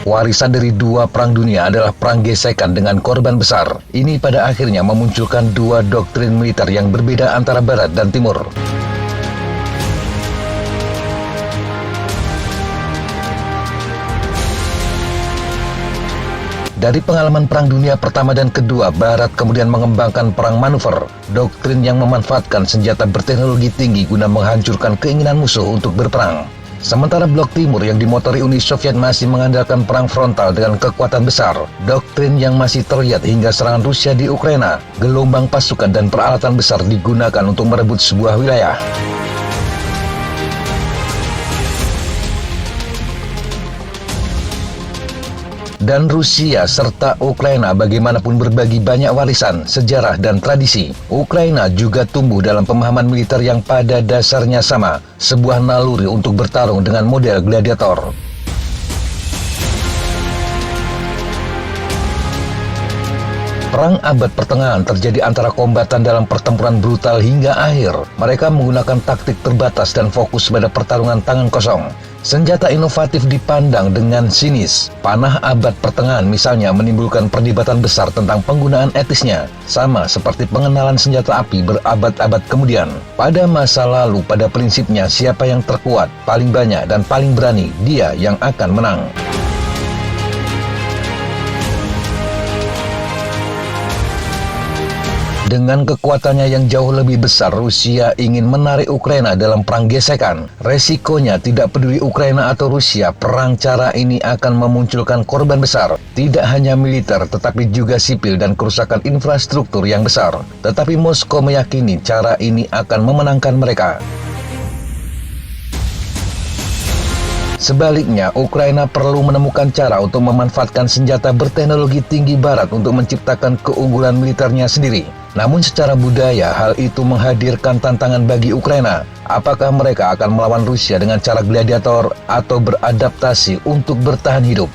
Warisan dari dua perang dunia adalah perang gesekan dengan korban besar. Ini pada akhirnya memunculkan dua doktrin militer yang berbeda antara Barat dan Timur. Dari pengalaman Perang Dunia Pertama dan Kedua, Barat kemudian mengembangkan perang manuver, doktrin yang memanfaatkan senjata berteknologi tinggi guna menghancurkan keinginan musuh untuk berperang. Sementara Blok Timur yang dimotori Uni Soviet masih mengandalkan perang frontal dengan kekuatan besar, doktrin yang masih terlihat hingga serangan Rusia di Ukraina, gelombang pasukan dan peralatan besar digunakan untuk merebut sebuah wilayah. Dan Rusia serta Ukraina bagaimanapun berbagi banyak warisan, sejarah, dan tradisi. Ukraina juga tumbuh dalam pemahaman militer yang pada dasarnya sama, sebuah naluri untuk bertarung dengan model gladiator. Perang abad pertengahan terjadi antara kombatan dalam pertempuran brutal hingga akhir. Mereka menggunakan taktik terbatas dan fokus pada pertarungan tangan kosong. Senjata inovatif dipandang dengan sinis. Panah abad pertengahan misalnya menimbulkan perdebatan besar tentang penggunaan etisnya, sama seperti pengenalan senjata api berabad-abad kemudian. Pada masa lalu, pada prinsipnya siapa yang terkuat, paling banyak dan paling berani, dia yang akan menang. Dengan kekuatannya yang jauh lebih besar, Rusia ingin menarik Ukraina dalam perang gesekan. Resikonya tidak peduli Ukraina atau Rusia, perang cara ini akan memunculkan korban besar. Tidak hanya militer, tetapi juga sipil dan kerusakan infrastruktur yang besar. Tetapi Moskow meyakini cara ini akan memenangkan mereka. Sebaliknya, Ukraina perlu menemukan cara untuk memanfaatkan senjata berteknologi tinggi Barat untuk menciptakan keunggulan militernya sendiri. Namun secara budaya, hal itu menghadirkan tantangan bagi Ukraina. Apakah mereka akan melawan Rusia dengan cara gladiator atau beradaptasi untuk bertahan hidup?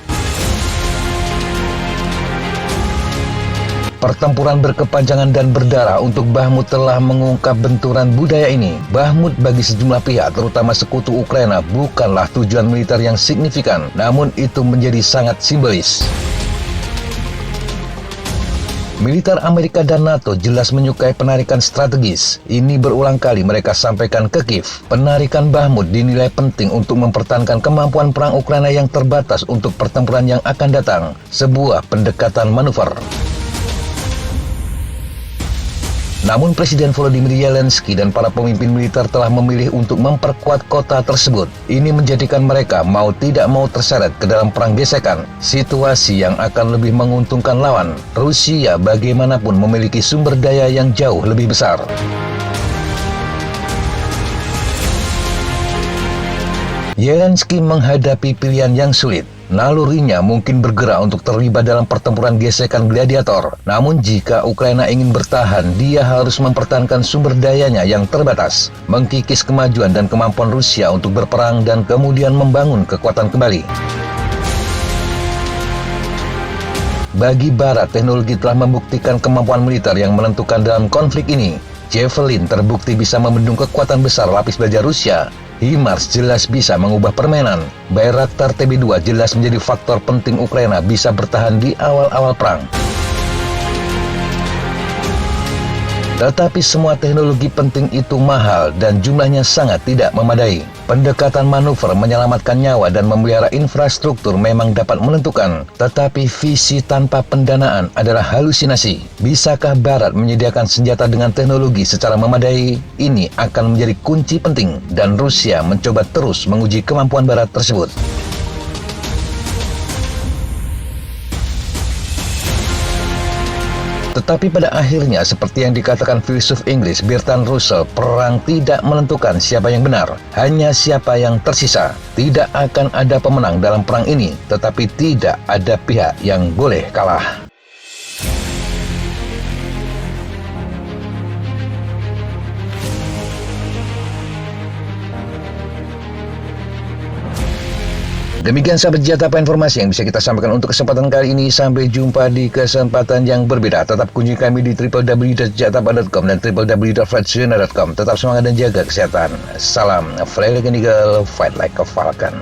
Pertempuran berkepanjangan dan berdarah untuk Bahmut telah mengungkap benturan budaya ini. Bahmut bagi sejumlah pihak, terutama sekutu Ukraina, bukanlah tujuan militer yang signifikan, namun itu menjadi sangat simbolis. Militer Amerika dan NATO jelas menyukai penarikan strategis. Ini berulang kali mereka sampaikan ke Kiev. Penarikan Bahmut dinilai penting untuk mempertahankan kemampuan perang Ukraina yang terbatas untuk pertempuran yang akan datang. Sebuah pendekatan manuver. Namun Presiden Volodymyr Zelensky dan para pemimpin militer telah memilih untuk memperkuat kota tersebut. Ini menjadikan mereka mau tidak mau terseret ke dalam perang gesekan, situasi yang akan lebih menguntungkan lawan. Rusia bagaimanapun memiliki sumber daya yang jauh lebih besar. Zelensky menghadapi pilihan yang sulit. Nalurinya mungkin bergerak untuk terlibat dalam pertempuran gesekan gladiator. Namun jika Ukraina ingin bertahan, dia harus mempertahankan sumber dayanya yang terbatas, mengkikis kemajuan dan kemampuan Rusia untuk berperang dan kemudian membangun kekuatan kembali. Bagi Barat, teknologi telah membuktikan kemampuan militer yang menentukan dalam konflik ini. Javelin terbukti bisa membendung kekuatan besar lapis baja Rusia. HIMARS jelas bisa mengubah permainan. Bayraktar TB2 jelas menjadi faktor penting Ukraina bisa bertahan di awal-awal perang. Tetapi semua teknologi penting itu mahal dan jumlahnya sangat tidak memadai. Pendekatan manuver menyelamatkan nyawa dan memelihara infrastruktur memang dapat menentukan, tetapi visi tanpa pendanaan adalah halusinasi. Bisakah Barat menyediakan senjata dengan teknologi secara memadai? Ini akan menjadi kunci penting, dan Rusia mencoba terus menguji kemampuan Barat tersebut. Tetapi pada akhirnya, seperti yang dikatakan filsuf Inggris Bertrand Russell, perang tidak menentukan siapa yang benar, hanya siapa yang tersisa. Tidak akan ada pemenang dalam perang ini, tetapi tidak ada pihak yang boleh kalah. Demikian sahabat Jatapa informasi yang bisa kita sampaikan untuk kesempatan kali ini. Sampai jumpa di kesempatan yang berbeda. Tetap kunjungi kami di www.jatapa.com dan www.fredsiona.com. Tetap semangat dan jaga kesehatan. Salam Fly Like an Eagle, Fight Like a Falcon.